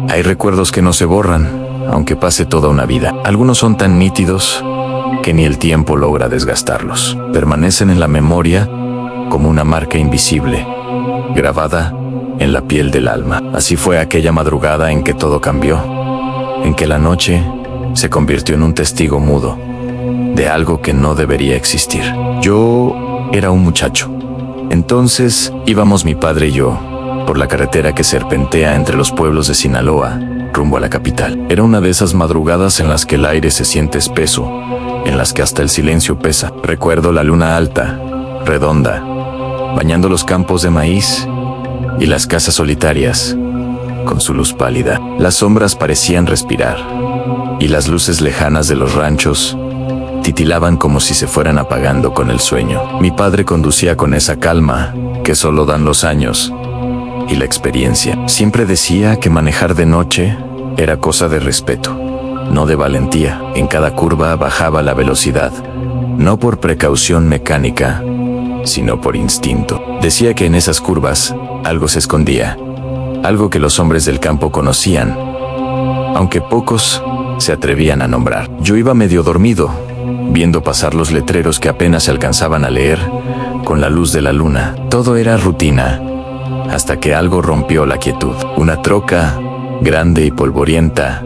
Hay recuerdos que no se borran, aunque pase toda una vida. Algunos son tan nítidos que ni el tiempo logra desgastarlos. Permanecen en la memoria como una marca invisible, grabada en la piel del alma. Así fue aquella madrugada en que todo cambió, en que la noche se convirtió en un testigo mudo de algo que no debería existir. Yo era un muchacho. Entonces íbamos mi padre y yo por la carretera que serpentea entre los pueblos de Sinaloa, rumbo a la capital. Era una de esas madrugadas en las que el aire se siente espeso, en las que hasta el silencio pesa. Recuerdo la luna alta, redonda, bañando los campos de maíz y las casas solitarias, con su luz pálida. Las sombras parecían respirar, y las luces lejanas de los ranchos titilaban como si se fueran apagando con el sueño. Mi padre conducía con esa calma que solo dan los años y la experiencia. Siempre decía que manejar de noche era cosa de respeto, no de valentía. En cada curva bajaba la velocidad, no por precaución mecánica, sino por instinto. Decía que en esas curvas algo se escondía, algo que los hombres del campo conocían, aunque pocos se atrevían a nombrar. Yo iba medio dormido, viendo pasar los letreros que apenas se alcanzaban a leer con la luz de la luna. Todo era rutina, hasta que algo rompió la quietud. Una troca, grande y polvorienta,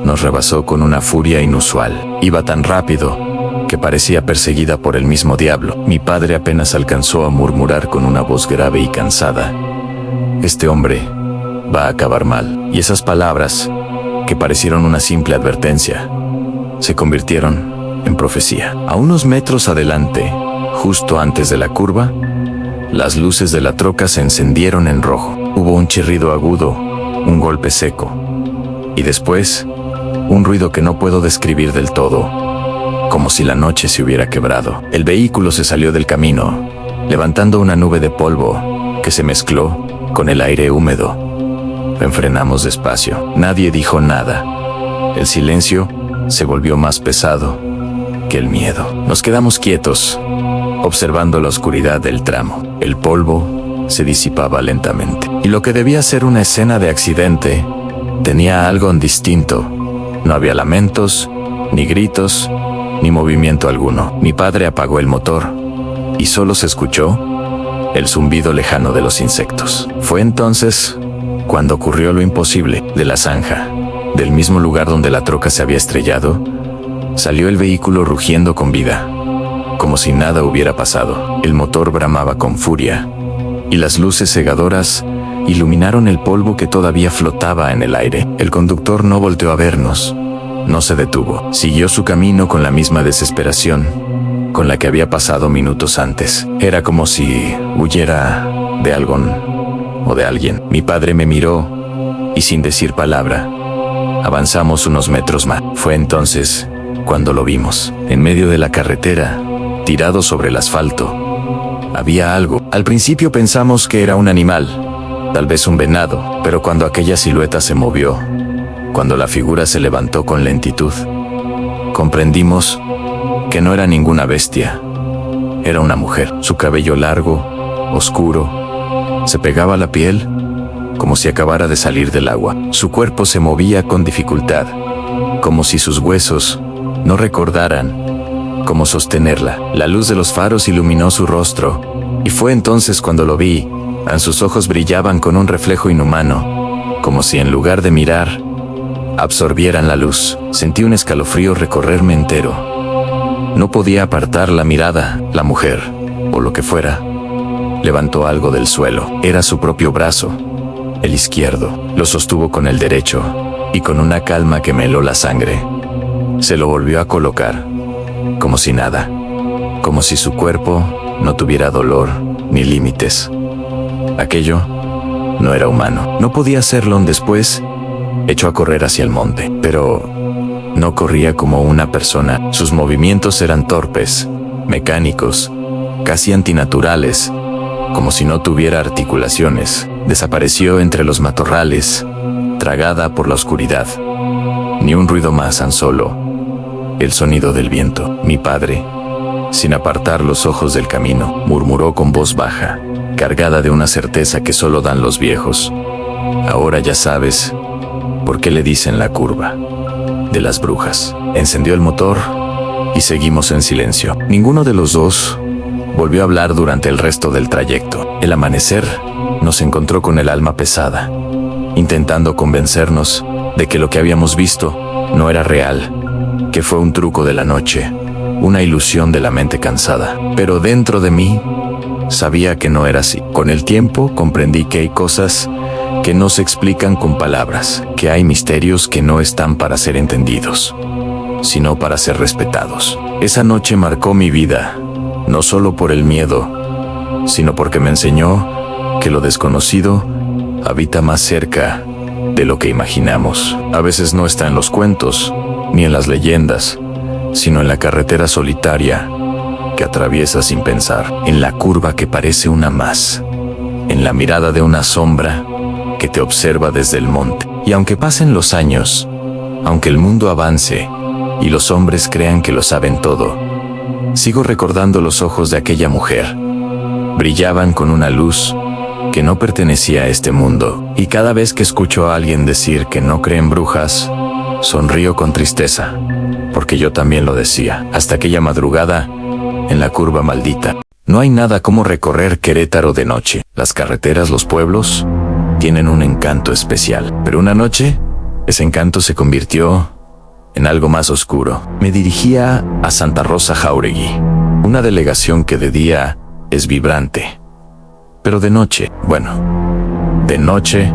nos rebasó con una furia inusual. Iba tan rápido que parecía perseguida por el mismo diablo. Mi padre apenas alcanzó a murmurar con una voz grave y cansada: "Este hombre va a acabar mal". Y esas palabras, que parecieron una simple advertencia, se convirtieron en profecía. A unos metros adelante, justo antes de la curva, las luces de la troca se encendieron en rojo. Hubo un chirrido agudo, un golpe seco, y después, un ruido que no puedo describir del todo, como si la noche se hubiera quebrado. El vehículo se salió del camino, levantando una nube de polvo que se mezcló con el aire húmedo. Enfrenamos despacio. Nadie dijo nada. El silencio se volvió más pesado que el miedo. Nos quedamos quietos, observando la oscuridad del tramo. El polvo se disipaba lentamente, y lo que debía ser una escena de accidente tenía algo distinto. No había lamentos, ni gritos, ni movimiento alguno. Mi padre apagó el motor, y solo se escuchó el zumbido lejano de los insectos. Fue entonces cuando ocurrió lo imposible. De la zanja, del mismo lugar donde la troca se había estrellado, salió el vehículo rugiendo con vida, como si nada hubiera pasado. El motor bramaba con furia, y las luces cegadoras iluminaron el polvo que todavía flotaba en el aire. El conductor no volteó a vernos, no se detuvo. Siguió su camino con la misma desesperación con la que había pasado minutos antes. Era como si huyera de algo o de alguien. Mi padre me miró, y sin decir palabra, avanzamos unos metros más. Fue entonces cuando lo vimos. En medio de la carretera, tirado sobre el asfalto, había algo. Al principio pensamos que era un animal, tal vez un venado, pero cuando aquella silueta se movió, cuando la figura se levantó con lentitud, comprendimos que no era ninguna bestia. Era una mujer. Su cabello largo, oscuro, se pegaba a la piel como si acabara de salir del agua. Su cuerpo se movía con dificultad, como si sus huesos no recordaran cómo sostenerla. La luz de los faros iluminó su rostro, y fue entonces cuando lo vi. Sus ojos brillaban con un reflejo inhumano, como si en lugar de mirar, absorbieran la luz. Sentí un escalofrío recorrerme entero. No podía apartar la mirada. La mujer, o lo que fuera, levantó algo del suelo. Era su propio brazo, el izquierdo. Lo sostuvo con el derecho, y con una calma que me heló la sangre, se lo volvió a colocar, como si nada, como si su cuerpo no tuviera dolor ni límites. Aquello no era humano. No podía serlo. Después echó a correr hacia el monte, pero no corría como una persona. Sus movimientos eran torpes, mecánicos, casi antinaturales, como si no tuviera articulaciones. Desapareció entre los matorrales, tragada por la oscuridad. Ni un ruido más, tan solo el sonido del viento. Mi padre, sin apartar los ojos del camino, murmuró con voz baja, cargada de una certeza que solo dan los viejos: "Ahora ya sabes ¿Por qué le dicen la curva de las brujas? Encendió el motor y seguimos en silencio. Ninguno de los dos volvió a hablar durante el resto del trayecto. El amanecer nos encontró con el alma pesada, intentando convencernos de que lo que habíamos visto no era real, que fue un truco de la noche, una ilusión de la mente cansada. Pero dentro de mí sabía que no era así. Con el tiempo comprendí que hay cosas que no se explican con palabras, que hay misterios que no están para ser entendidos, sino para ser respetados. Esa noche marcó mi vida, no solo por el miedo, sino porque me enseñó que lo desconocido habita más cerca de lo que imaginamos. A veces no está en los cuentos, ni en las leyendas, sino en la carretera solitaria que atraviesas sin pensar, en la curva que parece una más, en la mirada de una sombra que te observa desde el monte. Y aunque pasen los años, aunque el mundo avance y los hombres crean que lo saben todo, sigo recordando los ojos de aquella mujer. Brillaban con una luz que no pertenecía a este mundo, y cada vez que escucho a alguien decir que no cree en brujas, sonrío con tristeza, porque yo también lo decía, hasta aquella madrugada en la curva maldita. No hay nada como recorrer Querétaro de noche. Las carreteras, los pueblos, tienen un encanto especial, pero una noche, ese encanto se convirtió en algo más oscuro. Me dirigía a Santa Rosa Jáuregui, una delegación que de día es vibrante, pero de noche, bueno, de noche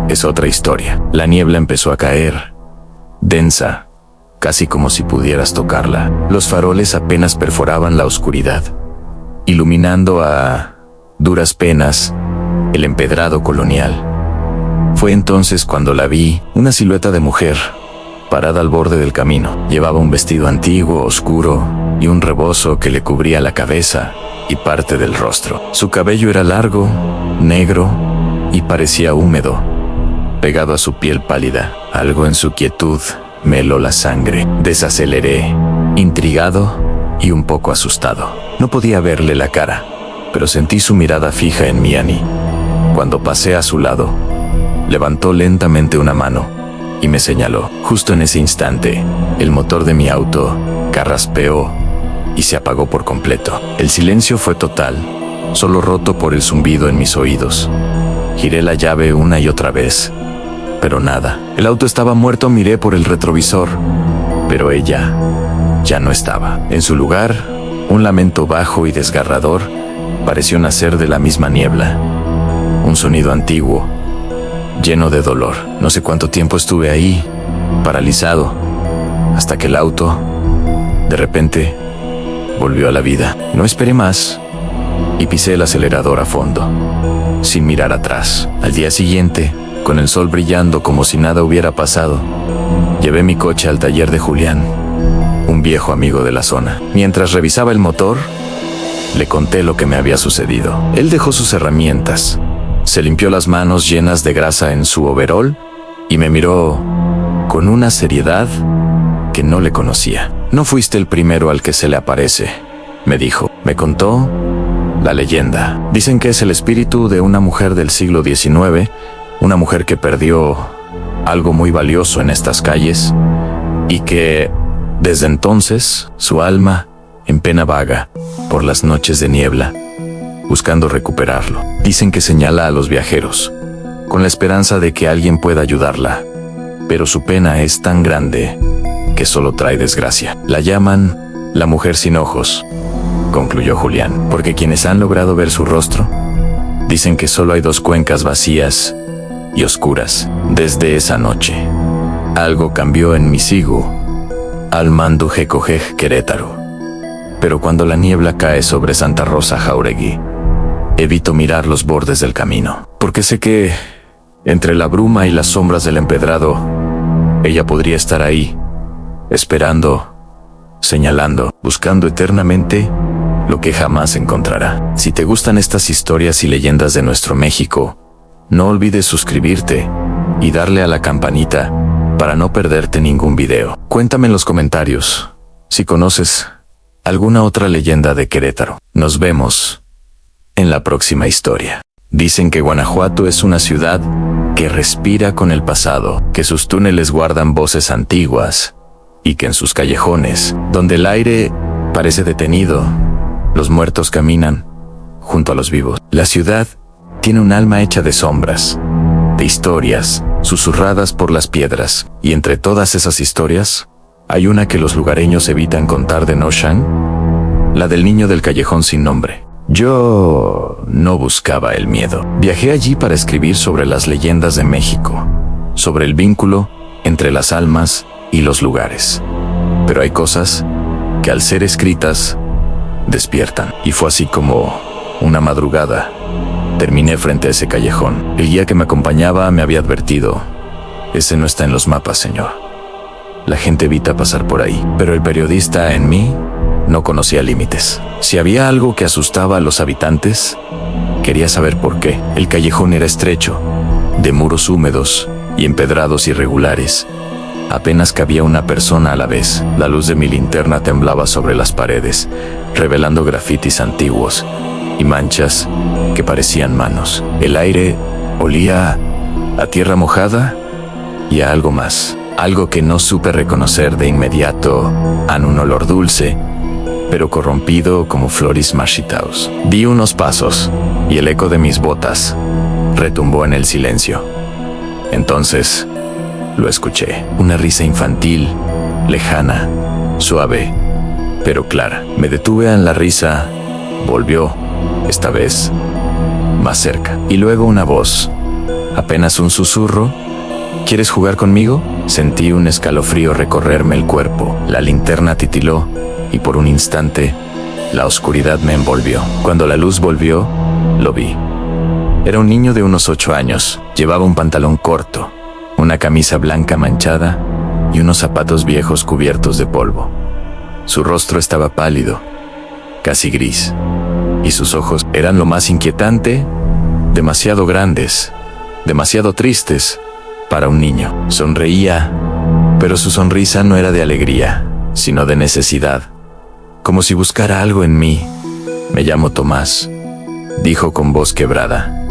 es otra historia. La niebla empezó a caer, densa, casi como si pudieras tocarla. Los faroles apenas perforaban la oscuridad, iluminando a duras penas el empedrado colonial. Fue entonces cuando la vi, una silueta de mujer, parada al borde del camino. Llevaba un vestido antiguo, oscuro, y un rebozo que le cubría la cabeza y parte del rostro. Su cabello era largo, negro, y parecía húmedo, pegado a su piel pálida. Algo en su quietud me heló la sangre. Desaceleré, intrigado y un poco asustado. No podía verle la cara, pero sentí su mirada fija en mí. Cuando pasé a su lado, levantó lentamente una mano y me señaló. Justo en ese instante, el motor de mi auto carraspeó y se apagó por completo. El silencio fue total, solo roto por el zumbido en mis oídos. Giré la llave una y otra vez, pero nada. El auto estaba muerto. Miré por el retrovisor, pero ella ya no estaba. En su lugar, un lamento bajo y desgarrador pareció nacer de la misma niebla. Un sonido antiguo, lleno de dolor. No sé cuánto tiempo estuve ahí, paralizado, hasta que el auto, de repente, volvió a la vida. No esperé más y pisé el acelerador a fondo, sin mirar atrás. Al día siguiente, con el sol brillando como si nada hubiera pasado, llevé mi coche al taller de Julián, un viejo amigo de la zona. Mientras revisaba el motor, le conté lo que me había sucedido. Él dejó sus herramientas, se limpió las manos llenas de grasa en su overol y me miró con una seriedad que no le conocía. No fuiste el primero al que se le aparece, me dijo. Me contó la leyenda. Dicen que es el espíritu de una mujer del siglo XIX, una mujer que perdió algo muy valioso en estas calles y que, desde entonces, su alma en pena vaga por las noches de niebla, buscando recuperarlo. Dicen que señala a los viajeros, con la esperanza de que alguien pueda ayudarla, pero su pena es tan grande que solo trae desgracia. La llaman la mujer sin ojos, concluyó Julián, porque quienes han logrado ver su rostro dicen que solo hay dos cuencas vacías y oscuras. Desde esa noche, algo cambió en mi sigu, al mando Jecojej Querétaro. Pero cuando la niebla cae sobre Santa Rosa Jáuregui, evito mirar los bordes del camino, porque sé que, entre la bruma y las sombras del empedrado, ella podría estar ahí, esperando, señalando, buscando eternamente lo que jamás encontrará. Si te gustan estas historias y leyendas de nuestro México, no olvides suscribirte y darle a la campanita para no perderte ningún video. Cuéntame en los comentarios si conoces alguna otra leyenda de Querétaro. Nos vemos en la próxima historia. Dicen que Guanajuato es una ciudad que respira con el pasado, que sus túneles guardan voces antiguas y que en sus callejones, donde el aire parece detenido, los muertos caminan junto a los vivos. La ciudad tiene un alma hecha de sombras, de historias, susurradas por las piedras, y entre todas esas historias, hay una que los lugareños evitan contar de Noshan, la del niño del callejón sin nombre. Yo no buscaba el miedo. Viajé allí para escribir sobre las leyendas de México, sobre el vínculo entre las almas y los lugares. Pero hay cosas que al ser escritas, despiertan. Y fue así como, una madrugada, terminé frente a ese callejón. El guía que me acompañaba me había advertido: ese no está en los mapas, señor. La gente evita pasar por ahí. Pero el periodista en mí no conocía límites. Si había algo que asustaba a los habitantes, quería saber por qué. El callejón era estrecho, de muros húmedos y empedrados irregulares. Apenas cabía una persona a la vez. La luz de mi linterna temblaba sobre las paredes, revelando grafitis antiguos y manchas que parecían manos. El aire olía a tierra mojada y a algo más. Algo que no supe reconocer de inmediato, a un olor dulce, pero corrompido como flores marchitados. Di unos pasos y el eco de mis botas retumbó en el silencio. Entonces lo escuché, una risa infantil, lejana, suave, pero clara. Me detuve en la risa, volvió, esta vez más cerca, y luego una voz, apenas un susurro: ¿quieres jugar conmigo? Sentí un escalofrío recorrerme el cuerpo. La linterna titiló y por un instante la oscuridad me envolvió. Cuando la luz volvió, lo vi. Era un niño de unos 8 años. Llevaba un pantalón corto, una camisa blanca manchada y unos zapatos viejos cubiertos de polvo. Su rostro estaba pálido, casi gris, y sus ojos eran lo más inquietante, demasiado grandes, demasiado tristes para un niño. Sonreía, pero su sonrisa no era de alegría, sino de necesidad, como si buscara algo en mí. Me llamo Tomás, dijo con voz quebrada.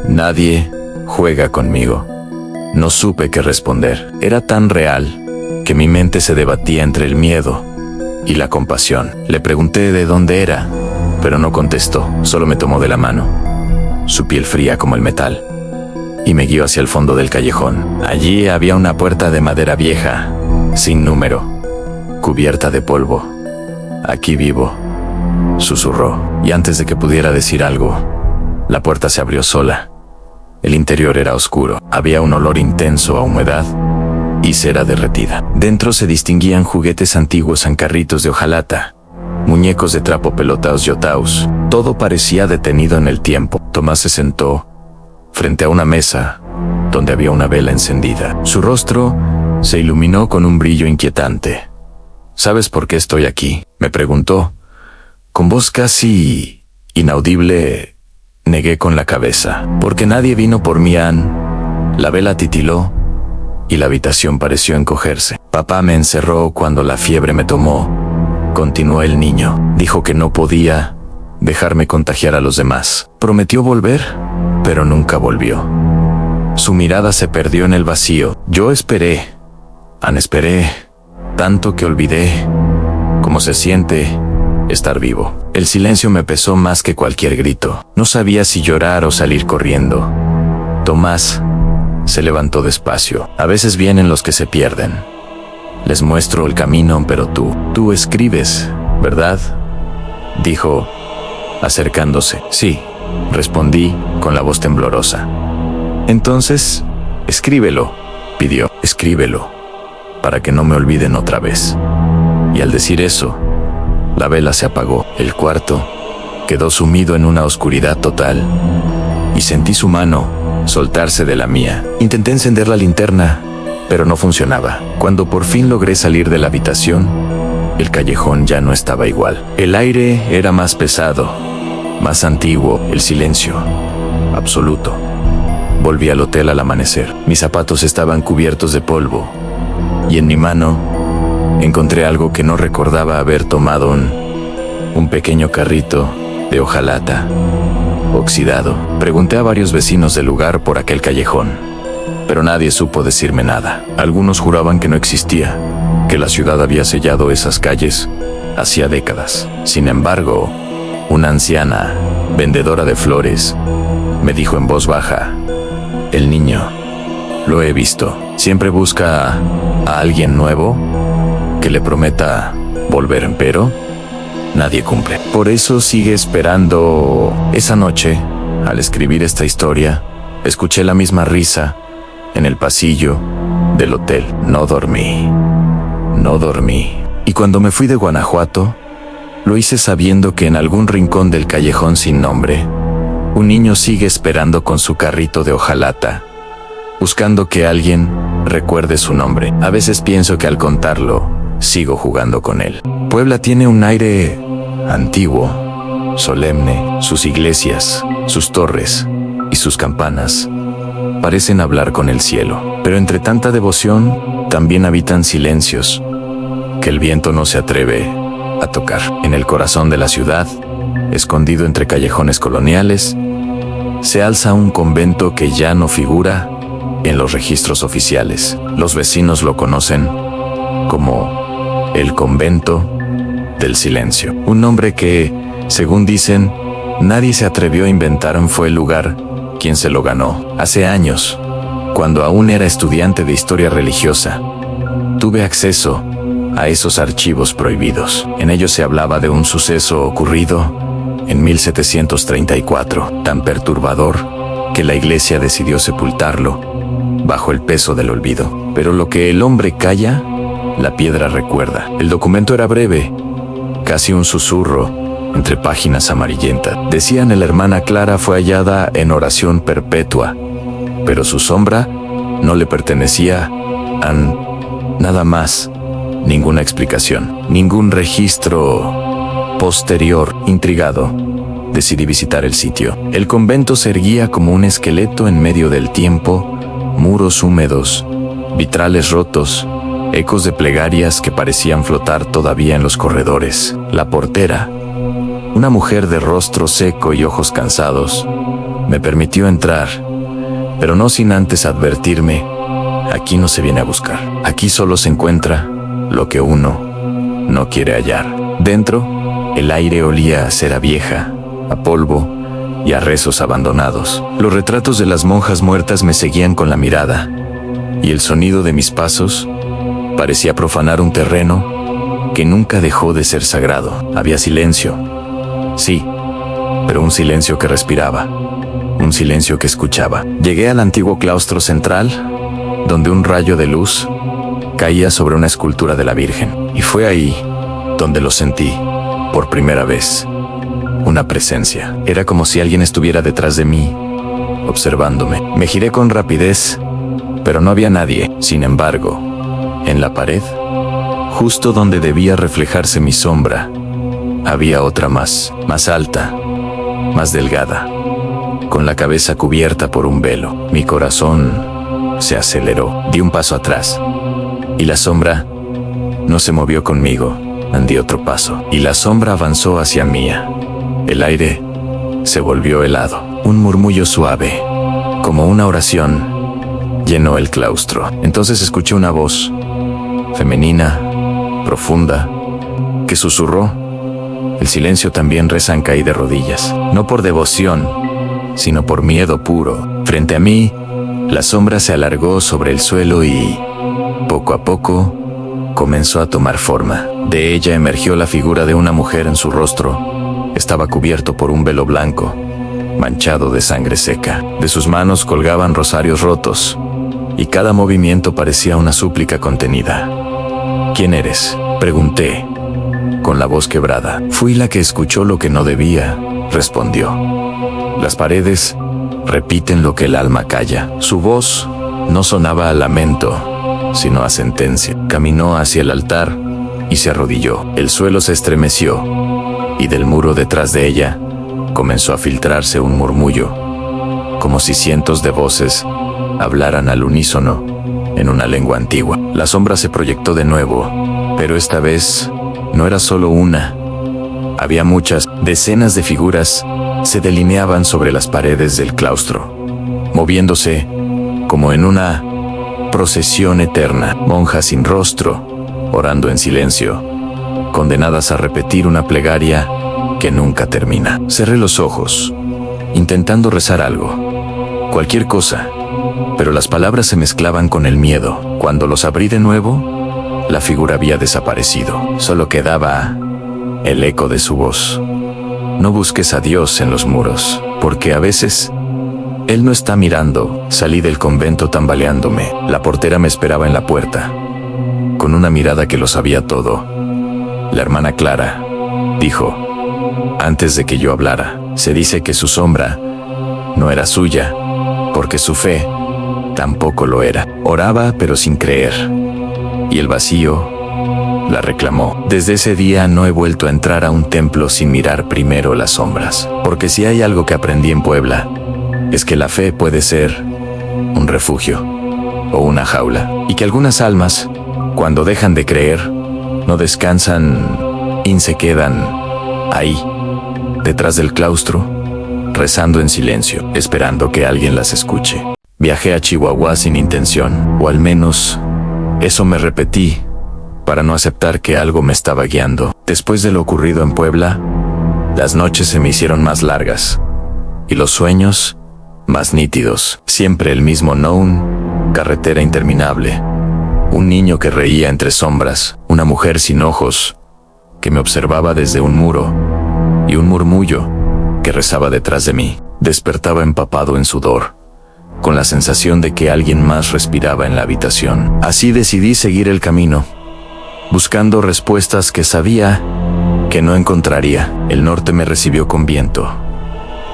Nadie juega conmigo. No supe qué responder. Era tan real que mi mente se debatía entre el miedo y la compasión. Le pregunté de dónde era, pero no contestó, solo me tomó de la mano, su piel fría como el metal, y me guió hacia el fondo del callejón. Allí había una puerta de madera vieja, sin número, cubierta de polvo. Aquí vivo, susurró, y antes de que pudiera decir algo, la puerta se abrió sola. El interior era oscuro, había un olor intenso a humedad y cera derretida. Dentro se distinguían juguetes antiguos en carritos de hojalata, muñecos de trapo pelotaos y otaos. Todo parecía detenido en el tiempo. Tomás se sentó frente a una mesa donde había una vela encendida. Su rostro se iluminó con un brillo inquietante. ¿Sabes por qué estoy aquí?, me preguntó. Con voz casi inaudible, negué con la cabeza. Porque nadie vino por mí, Ann. La vela titiló y la habitación pareció encogerse. Papá me encerró cuando la fiebre me tomó, continuó el niño. Dijo que no podía dejarme contagiar a los demás. Prometió volver, pero nunca volvió. Su mirada se perdió en el vacío. Yo esperé, Ann, esperé, tanto que olvidé cómo se siente estar vivo. El silencio me pesó más que cualquier grito. No sabía si llorar o salir corriendo. Tomás se levantó despacio. A veces vienen los que se pierden. Les muestro el camino, pero tú escribes, ¿verdad?, dijo, acercándose. Sí, respondí con la voz temblorosa. Entonces, escríbelo, pidió. Escríbelo, para que no me olviden otra vez. Y al decir eso, la vela se apagó. El cuarto quedó sumido en una oscuridad total, y sentí su mano soltarse de la mía. Intenté encender la linterna, pero no funcionaba. Cuando por fin logré salir de la habitación, el callejón ya no estaba igual. El aire era más pesado, más antiguo, el silencio absoluto. Volví al hotel al amanecer. Mis zapatos estaban cubiertos de polvo, y en mi mano encontré algo que no recordaba haber tomado, un pequeño carrito de hojalata, oxidado. Pregunté a varios vecinos del lugar por aquel callejón, pero nadie supo decirme nada. Algunos juraban que no existía, que la ciudad había sellado esas calles hacía décadas. Sin embargo, una anciana, vendedora de flores, me dijo en voz baja: el niño, lo he visto. Siempre busca a alguien nuevo que le prometa volver, pero nadie cumple. Por eso sigue esperando. Esa noche, al escribir esta historia, escuché la misma risa en el pasillo del hotel. No dormí. Y cuando me fui de Guanajuato, lo hice sabiendo que en algún rincón del callejón sin nombre, un niño sigue esperando con su carrito de hojalata, buscando que alguien recuerde su nombre. A veces pienso que al contarlo, sigo jugando con él. Puebla tiene un aire antiguo, solemne. Sus iglesias, sus torres y sus campanas parecen hablar con el cielo. Pero entre tanta devoción, también habitan silencios que el viento no se atreve a tocar. En el corazón de la ciudad, escondido entre callejones coloniales, se alza un convento que ya no figura en los registros oficiales. Los vecinos lo conocen como el convento del silencio. Un nombre que, según dicen, nadie se atrevió a inventar. Fue el lugar quien se lo ganó. Hace años, cuando aún era estudiante de historia religiosa, tuve acceso a esos archivos prohibidos. En ellos se hablaba de un suceso ocurrido en 1734, tan perturbador que la iglesia decidió sepultarlo bajo el peso del olvido. Pero lo que el hombre calla, la piedra recuerda. El documento era breve, casi un susurro entre páginas amarillentas. Decían: la hermana Clara fue hallada en oración perpetua, pero su sombra no le pertenecía a nada más. Ninguna explicación, ningún registro posterior. Intrigado, decidí visitar el sitio. El convento se erguía como un esqueleto en medio del tiempo, muros húmedos, vitrales rotos, ecos de plegarias que parecían flotar todavía en los corredores. La portera, una mujer de rostro seco y ojos cansados, me permitió entrar, pero no sin antes advertirme: aquí no se viene a buscar. Aquí solo se encuentra lo que uno no quiere hallar. Dentro, el aire olía a cera vieja, a polvo y a rezos abandonados. Los retratos de las monjas muertas me seguían con la mirada, y el sonido de mis pasos parecía profanar un terreno que nunca dejó de ser sagrado. Había silencio, sí, pero un silencio que respiraba, un silencio que escuchaba. Llegué al antiguo claustro central, donde un rayo de luz caía sobre una escultura de la Virgen, y fue ahí donde lo sentí por primera vez. Una presencia. Era como si alguien estuviera detrás de mí, observándome. Me giré con rapidez, pero no había nadie. Sin embargo, en la pared, justo donde debía reflejarse mi sombra, había otra más alta, más delgada, con la cabeza cubierta por un velo. Mi corazón se aceleró. Di un paso atrás, y la sombra no se movió conmigo. Di otro paso, y la sombra avanzó hacia mí. El aire se volvió helado. Un murmullo suave, como una oración, llenó el claustro. Entonces escuché una voz, femenina, profunda, que susurró: el silencio también rezan. Caí de rodillas, no por devoción, sino por miedo puro. Frente a mí, la sombra se alargó sobre el suelo y, poco a poco, comenzó a tomar forma. De ella emergió la figura de una mujer. En su rostro estaba cubierto por un velo blanco, manchado de sangre seca. De sus manos colgaban rosarios rotos, y cada movimiento parecía una súplica contenida. ¿Quién eres?, pregunté, con la voz quebrada. Fui la que escuchó lo que no debía, respondió. Las paredes repiten lo que el alma calla. Su voz no sonaba a lamento, sino a sentencia. Caminó hacia el altar y se arrodilló. El suelo se estremeció, y del muro detrás de ella comenzó a filtrarse un murmullo, como si cientos de voces hablaran al unísono en una lengua antigua. La sombra se proyectó de nuevo, pero esta vez no era solo una. Había muchas. Decenas de figuras se delineaban sobre las paredes del claustro, moviéndose como en una procesión eterna, monjas sin rostro, orando en silencio, condenadas a repetir una plegaria que nunca termina. Cerré los ojos, intentando rezar algo, cualquier cosa, pero las palabras se mezclaban con el miedo. Cuando los abrí de nuevo, la figura había desaparecido. Solo quedaba el eco de su voz. No busques a Dios en los muros, porque a veces Él no está mirando. Salí del convento tambaleándome. La portera me esperaba en la puerta, con una mirada que lo sabía todo. La hermana Clara dijo, antes de que yo hablara, se dice que su sombra no era suya, porque su fe tampoco lo era. Oraba pero sin creer, y el vacío la reclamó. Desde ese día no he vuelto a entrar a un templo sin mirar primero las sombras, porque si hay algo que aprendí en Puebla, es que la fe puede ser un refugio o una jaula, y que algunas almas, cuando dejan de creer, no descansan y se quedan ahí, detrás del claustro, rezando en silencio, esperando que alguien las escuche. Viajé a Chihuahua sin intención, o al menos eso me repetí, para no aceptar que algo me estaba guiando. Después de lo ocurrido en Puebla, las noches se me hicieron más largas, y los sueños más nítidos. Siempre el mismo known, carretera interminable, un niño que reía entre sombras, una mujer sin ojos que me observaba desde un muro, y un murmullo que rezaba detrás de mí. Despertaba empapado en sudor, con la sensación de que alguien más respiraba en la habitación. Así decidí seguir el camino, buscando respuestas que sabía que no encontraría. El norte me recibió con viento,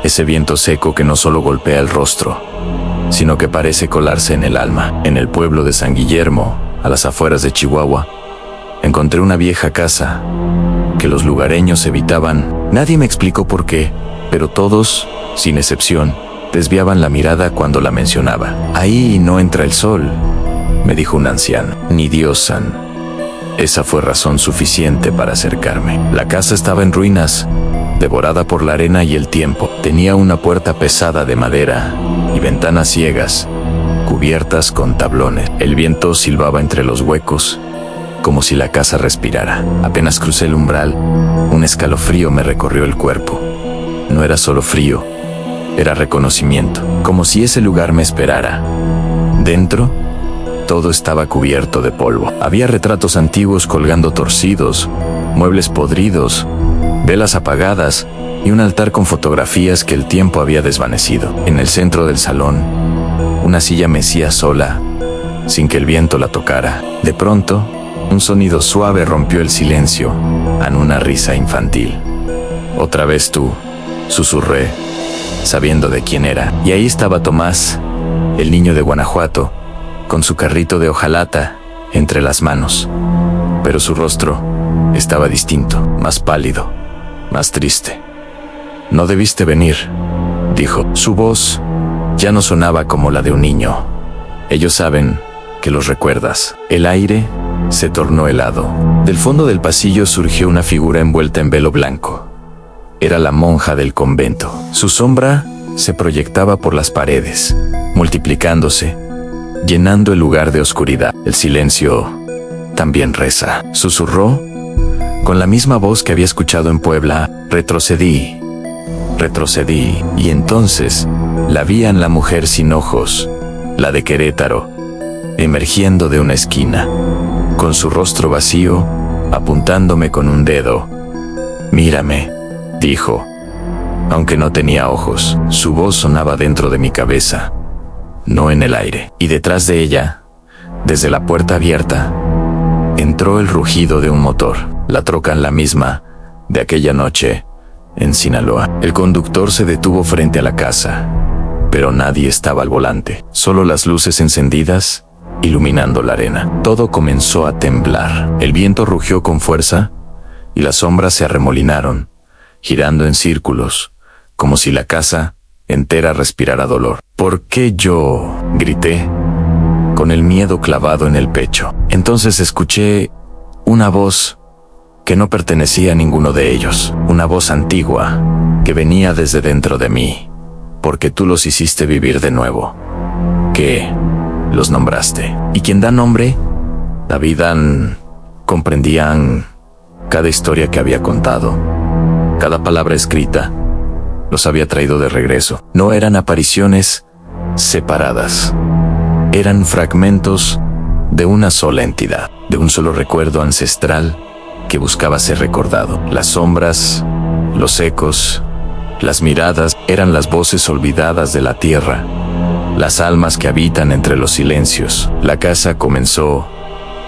ese viento seco que no solo golpea el rostro, sino que parece colarse en el alma. En el pueblo de San Guillermo, a las afueras de Chihuahua, encontré una vieja casa que los lugareños evitaban. Nadie me explicó por qué, pero todos, sin excepción, desviaban la mirada cuando la mencionaba. Ahí no entra el sol, me dijo un anciano, ni Dios san. Esa fue razón suficiente para acercarme. La casa estaba en ruinas, devorada por la arena y el tiempo. Tenía una puerta pesada de madera y ventanas ciegas, cubiertas con tablones. El viento silbaba entre los huecos, como si la casa respirara. Apenas crucé el umbral, un escalofrío me recorrió el cuerpo. No era solo frío, era reconocimiento, como si ese lugar me esperara. Dentro, todo estaba cubierto de polvo. Había retratos antiguos colgando torcidos, muebles podridos, velas apagadas y un altar con fotografías que el tiempo había desvanecido. En el centro del salón, una silla mecía sola, sin que el viento la tocara. De pronto, un sonido suave rompió el silencio, en una risa infantil. Otra vez tú, susurré, sabiendo de quién era. Y ahí estaba Tomás, el niño de Guanajuato, con su carrito de hojalata entre las manos. Pero su rostro estaba distinto, más pálido, más triste. No debiste venir, dijo. Su voz ya no sonaba como la de un niño. Ellos saben que los recuerdas. El aire se tornó helado. Del fondo del pasillo surgió una figura envuelta en velo blanco. Era la monja del convento. Su sombra se proyectaba por las paredes, multiplicándose, llenando el lugar de oscuridad. El silencio también reza, susurró, con la misma voz que había escuchado en Puebla. Retrocedí, y entonces la vi en la mujer sin ojos, la de Querétaro, emergiendo de una esquina, con su rostro vacío, apuntándome con un dedo. Mírame, dijo, aunque no tenía ojos. Su voz sonaba dentro de mi cabeza, no en el aire. Y detrás de ella, desde la puerta abierta, entró el rugido de un motor. La troca, la misma de aquella noche en Sinaloa. El conductor se detuvo frente a la casa, pero nadie estaba al volante, solo las luces encendidas, iluminando la arena. Todo comenzó a temblar. El viento rugió con fuerza, y las sombras se arremolinaron, girando en círculos, como si la casa entera respirara dolor. ¿Por qué yo?, grité, con el miedo clavado en el pecho. Entonces escuché una voz que no pertenecía a ninguno de ellos, una voz antigua que venía desde dentro de mí. Porque tú los hiciste vivir de nuevo. que los nombraste. Y quien da nombre, David, comprendían cada historia que había contado, cada palabra escrita, los había traído de regreso. No eran apariciones separadas, eran fragmentos de una sola entidad, de un solo recuerdo ancestral que buscaba ser recordado. Las sombras, los ecos, las miradas eran las voces olvidadas de la tierra, las almas que habitan entre los silencios. La casa comenzó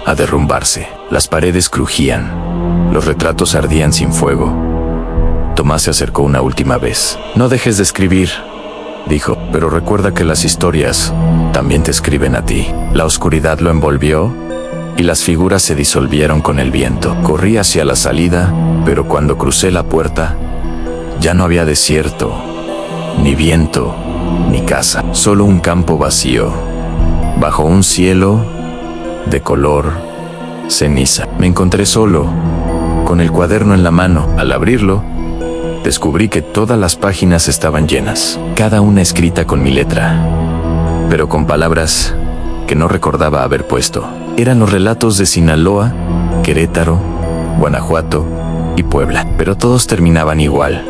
a derrumbarse, las paredes crujían, los retratos ardían sin fuego. Tomás se acercó una última vez. No dejes de escribir, dijo, pero recuerda que las historias también te escriben a ti. La oscuridad lo envolvió y las figuras se disolvieron con el viento. Corrí hacia la salida, pero cuando crucé la puerta, ya no había desierto, ni viento, ni casa, solo un campo vacío, bajo un cielo de color ceniza. Me encontré solo, con el cuaderno en la mano. Al abrirlo, descubrí que todas las páginas estaban llenas, cada una escrita con mi letra, pero con palabras que no recordaba haber puesto. Eran los relatos de Sinaloa, Querétaro, Guanajuato y Puebla, pero todos terminaban igual,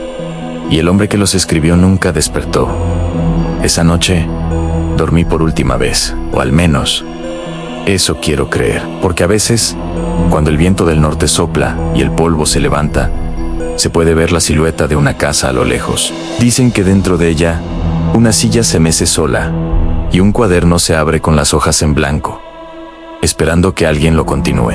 y el hombre que los escribió nunca despertó. Esa noche dormí por última vez, o al menos eso quiero creer, porque a veces, cuando el viento del norte sopla y el polvo se levanta, se puede ver la silueta de una casa a lo lejos. Dicen que dentro de ella, una silla se mece sola y un cuaderno se abre con las hojas en blanco, esperando que alguien lo continúe.